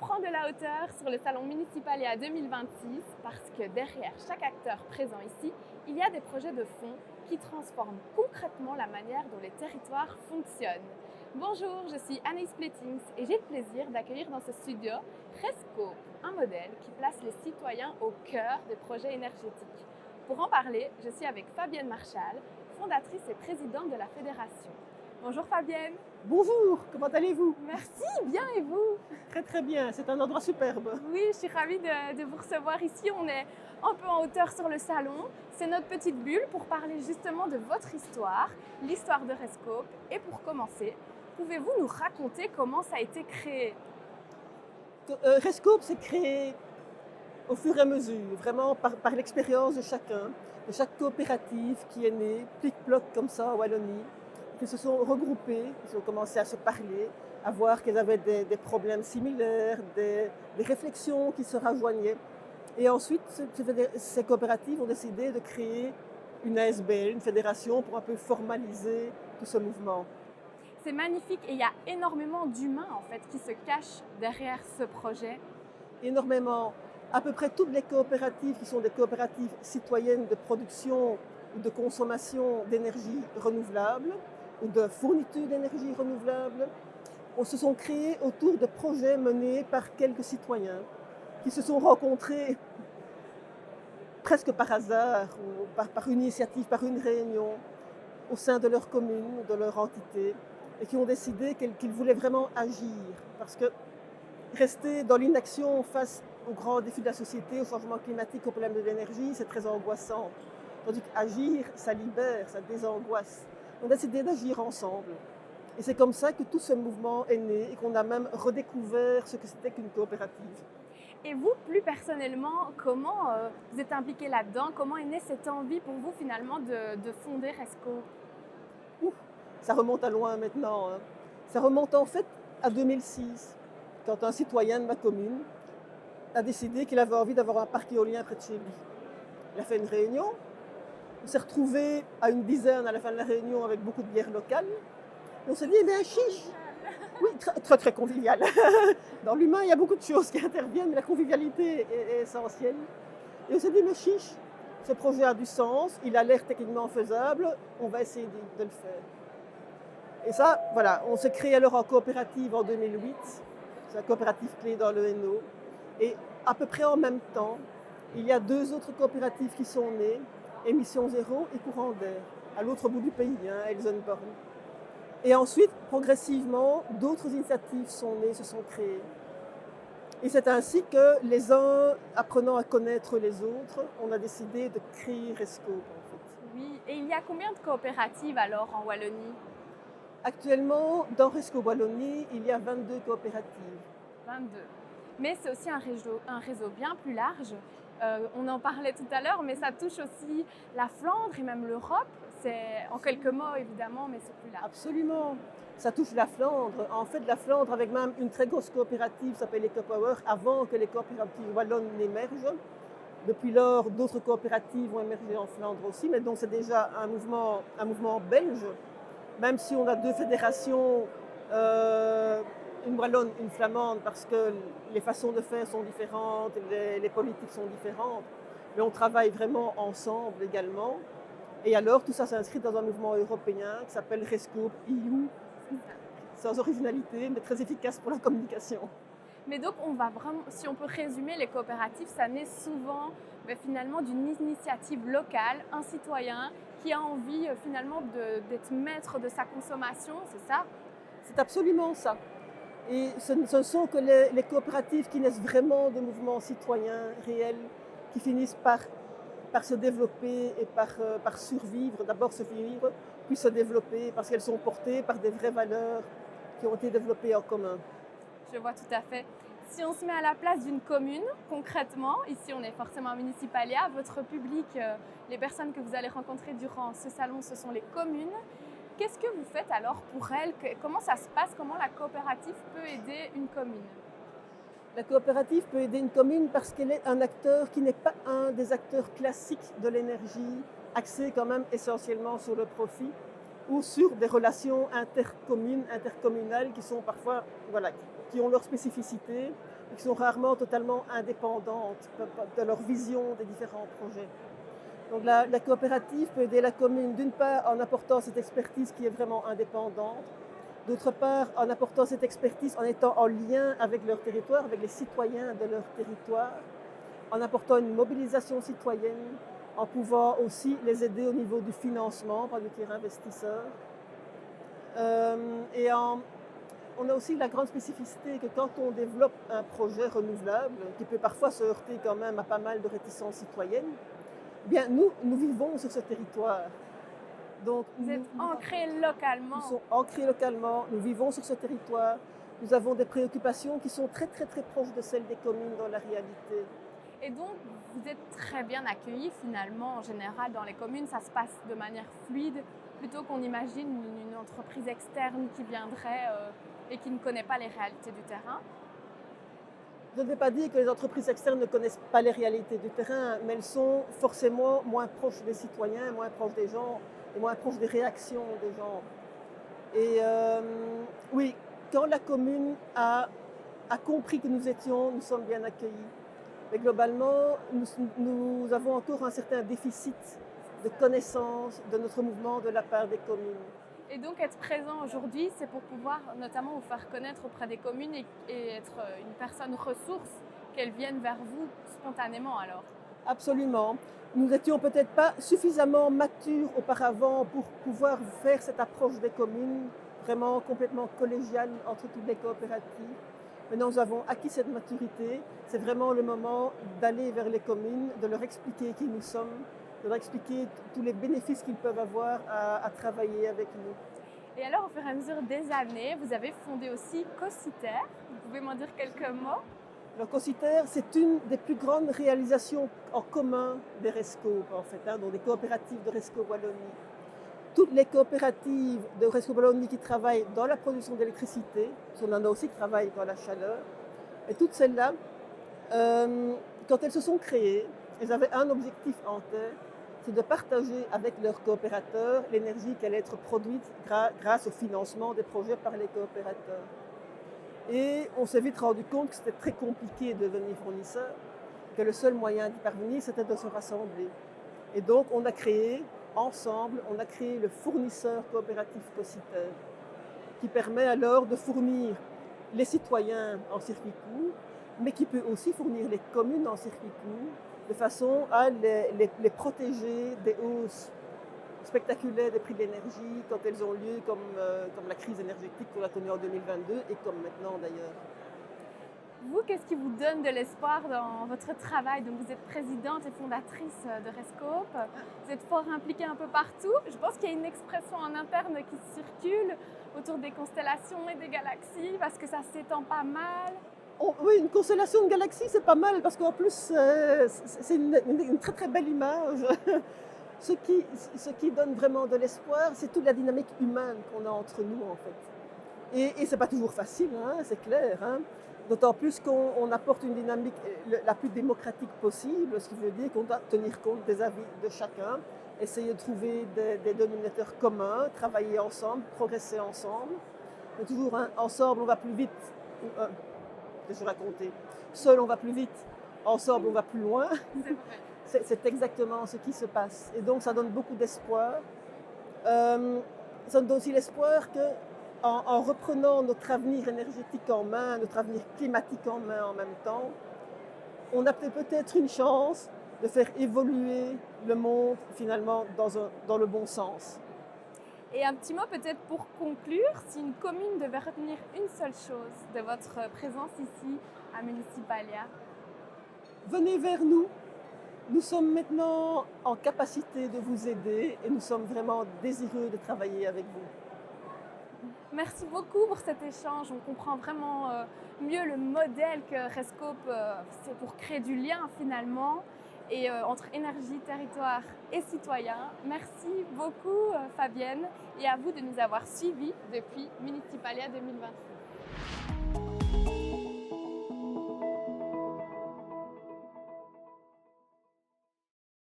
prend de la hauteur sur le Salon Municipalia 2026 parce que derrière chaque acteur présent ici, il y a des projets de fond qui transforment concrètement la manière dont les territoires fonctionnent. Bonjour, je suis Anaïs Plétings et j'ai le plaisir d'accueillir dans ce studio Rescope, un modèle qui place les citoyens au cœur des projets énergétiques. Pour en parler, je suis avec Fabienne Marchal, fondatrice et présidente de la fédération. Bonjour Fabienne. Bonjour, comment allez-vous? Merci, bien et vous? Très très bien, c'est un endroit superbe. Oui, je suis ravie de vous recevoir ici. On est un peu en hauteur sur le salon. C'est notre petite bulle pour parler justement de votre histoire, l'histoire de Rescope. Et pour commencer, pouvez-vous nous raconter comment ça a été créé? Rescope s'est créé au fur et à mesure, vraiment par l'expérience de chacun, de chaque coopérative qui est née, plic-ploc comme ça en Wallonie, qui se sont regroupées, qui ont commencé à se parler, à voir qu'elles avaient des problèmes similaires, des réflexions qui se rejoignaient. Et ensuite, ces coopératives ont décidé de créer une ASBL, une fédération, pour un peu formaliser tout ce mouvement. C'est magnifique et il y a énormément d'humains en fait qui se cachent derrière ce projet. Énormément. À peu près toutes les coopératives qui sont des coopératives citoyennes de production ou de consommation d'énergie renouvelable ou de fourniture d'énergie renouvelable, se sont créées autour de projets menés par quelques citoyens qui se sont rencontrés presque par hasard ou par une initiative, par une réunion au sein de leur commune, de leur entité, et qui ont décidé qu'ils voulaient vraiment agir. Parce que rester dans l'inaction face aux grands défis de la société, au changement climatique, aux problèmes de l'énergie, c'est très angoissant. Tandis qu'agir, ça libère, ça désangoisse. On a décidé d'agir ensemble. Et c'est comme ça que tout ce mouvement est né et qu'on a même redécouvert ce que c'était qu'une coopérative. Et vous, plus personnellement, comment vous êtes impliqué là-dedans? Comment est née cette envie pour vous finalement de fonder Rescope? Ça remonte à loin maintenant. Ça remonte en fait à 2006, quand un citoyen de ma commune a décidé qu'il avait envie d'avoir un parc éolien près de chez lui. Il a fait une réunion. On s'est retrouvés à une dizaine à la fin de la réunion avec beaucoup de bières locales. Et on s'est dit, eh bien, chiche. Oui, très, très convivial. Dans l'humain, il y a beaucoup de choses qui interviennent, mais la convivialité est essentielle. Et on s'est dit, mais chiche, ce projet a du sens, il a l'air techniquement faisable, on va essayer de le faire. Et ça, voilà, on s'est créé alors en coopérative en 2008. C'est la coopérative clé dans le Hainaut. Et à peu près en même temps, il y a deux autres coopératives qui sont nées, Émission Zéro et Courant d'air, à l'autre bout du pays, à Elsenborn. Et ensuite, progressivement, d'autres initiatives sont nées, se sont créées. Et c'est ainsi que les uns, apprenant à connaître les autres, on a décidé de créer Rescope en fait. Oui, et il y a combien de coopératives alors en Wallonie? Actuellement, dans Rescope Wallonie, il y a 22 coopératives. 22. Mais c'est aussi un réseau bien plus large. On en parlait tout à l'heure, mais ça touche aussi la Flandre et même l'Europe. C'est en quelques mots évidemment, mais c'est plus large. Absolument. Ça touche la Flandre. En fait, la Flandre, avec même une très grosse coopérative, s'appelle EcoPower, avant que les coopératives wallonnes n'émergent. Depuis lors, d'autres coopératives ont émergé en Flandre aussi, mais donc c'est déjà un mouvement belge. Même si on a deux fédérations, une wallonne, une flamande, parce que les façons de faire sont différentes, les politiques sont différentes, mais on travaille vraiment ensemble également. Et alors, tout ça s'inscrit dans un mouvement européen qui s'appelle Rescope EU, sans originalité, mais très efficace pour la communication. Mais donc, on va vraiment, si on peut résumer, les coopératives, ça naît souvent finalement d'une initiative locale, un citoyen qui a envie finalement d'être maître de sa consommation, c'est ça? C'est absolument ça. Et ce ne sont que les coopératives qui naissent vraiment de mouvements citoyens réels, qui finissent par se développer et par survivre, d'abord se vivre, puis se développer, parce qu'elles sont portées par des vraies valeurs qui ont été développées en commun. Je vois tout à fait. Si on se met à la place d'une commune, concrètement, ici on est forcément à Municipalia, votre public, les personnes que vous allez rencontrer durant ce salon, ce sont les communes. Qu'est-ce que vous faites alors pour elles? Comment ça se passe? Comment la coopérative peut aider une commune? La coopérative peut aider une commune parce qu'elle est un acteur qui n'est pas un des acteurs classiques de l'énergie, axé quand même essentiellement sur le profit ou sur des relations intercommunales qui sont parfois qui ont leurs spécificités et qui sont rarement totalement indépendantes de leur vision des différents projets. Donc la coopérative peut aider la commune d'une part en apportant cette expertise qui est vraiment indépendante, d'autre part en apportant cette expertise en étant en lien avec leur territoire, avec les citoyens de leur territoire, en apportant une mobilisation citoyenne, en pouvant aussi les aider au niveau du financement par des tiers investisseurs. On a aussi la grande spécificité que quand on développe un projet renouvelable, qui peut parfois se heurter quand même à pas mal de réticences citoyennes, eh bien nous vivons sur ce territoire. Donc, Vous êtes ancrés localement. Nous sommes ancrés localement, nous vivons sur ce territoire, nous avons des préoccupations qui sont très très très proches de celles des communes dans la réalité. Et donc, vous êtes très bien accueillis finalement, en général, dans les communes. Ça se passe de manière fluide, plutôt qu'on imagine une entreprise externe qui viendrait et qui ne connaît pas les réalités du terrain. Je ne vais pas dire que les entreprises externes ne connaissent pas les réalités du terrain, mais elles sont forcément moins proches des citoyens, moins proches des gens et moins proches des réactions des gens. Et oui, quand la commune a compris que nous sommes bien accueillis. Mais globalement, nous avons encore un certain déficit de connaissance de notre mouvement de la part des communes. Et donc être présent aujourd'hui, c'est pour pouvoir notamment vous faire connaître auprès des communes et être une personne ressource, qu'elles viennent vers vous spontanément alors. Absolument. Nous n'étions peut-être pas suffisamment matures auparavant pour pouvoir faire cette approche des communes vraiment complètement collégiale entre toutes les coopératives. Maintenant, nous avons acquis cette maturité. C'est vraiment le moment d'aller vers les communes, de leur expliquer qui nous sommes, de leur expliquer tous les bénéfices qu'ils peuvent avoir à travailler avec nous. Et alors, au fur et à mesure des années, vous avez fondé aussi Cociter. Vous pouvez m'en dire quelques mots? Alors, Cociter, c'est une des plus grandes réalisations en commun des Rescope, en fait, donc des coopératives de Rescope Wallonie. Toutes les coopératives de Rescope Wallonie qui travaillent dans la production d'électricité, on en a aussi qui travaillent dans la chaleur, et toutes celles-là, quand elles se sont créées, elles avaient un objectif en tête, c'est de partager avec leurs coopérateurs l'énergie qui allait être produite grâce au financement des projets par les coopérateurs. Et on s'est vite rendu compte que c'était très compliqué de devenir fournisseur, que le seul moyen d'y parvenir, c'était de se rassembler. Et donc, on a créé le fournisseur coopératif Cociter, qui permet alors de fournir les citoyens en circuit court, mais qui peut aussi fournir les communes en circuit court, de façon à les protéger des hausses spectaculaires des prix de l'énergie quand elles ont lieu, comme la crise énergétique qu'on a connue en 2022 et comme maintenant d'ailleurs. Vous, qu'est-ce qui vous donne de l'espoir dans votre travail? Donc, vous êtes présidente et fondatrice de Rescope. Vous êtes fort impliquée un peu partout. Je pense qu'il y a une expression en interne qui circule autour des constellations et des galaxies parce que ça s'étend pas mal. Oui, une constellation de galaxies, c'est pas mal parce qu'en plus, c'est une très très belle image. Ce qui donne vraiment de l'espoir, c'est toute la dynamique humaine qu'on a entre nous en fait. Et c'est pas toujours facile, hein, c'est clair. Hein. D'autant plus qu'on apporte une dynamique la plus démocratique possible, ce qui veut dire qu'on doit tenir compte des avis de chacun, essayer de trouver des dénominateurs communs, travailler ensemble, progresser ensemble. Mais toujours, hein, ensemble, on va plus vite. Que je racontais. Seul, on va plus vite. Ensemble, on va plus loin. C'est exactement ce qui se passe. Et donc, ça donne beaucoup d'espoir. Ça donne aussi l'espoir qu'en reprenant notre avenir énergétique en main, notre avenir climatique en main en même temps, on a peut-être une chance de faire évoluer le monde finalement dans le bon sens. Et un petit mot peut-être pour conclure, si une commune devait retenir une seule chose de votre présence ici à Municipalia. Venez vers nous. Nous sommes maintenant en capacité de vous aider et nous sommes vraiment désireux de travailler avec vous. Merci beaucoup pour cet échange. On comprend vraiment mieux le modèle que Rescope, c'est pour créer du lien finalement. Et entre énergie, territoire et citoyens. Merci beaucoup Fabienne et à vous de nous avoir suivis depuis Municipalia 2026.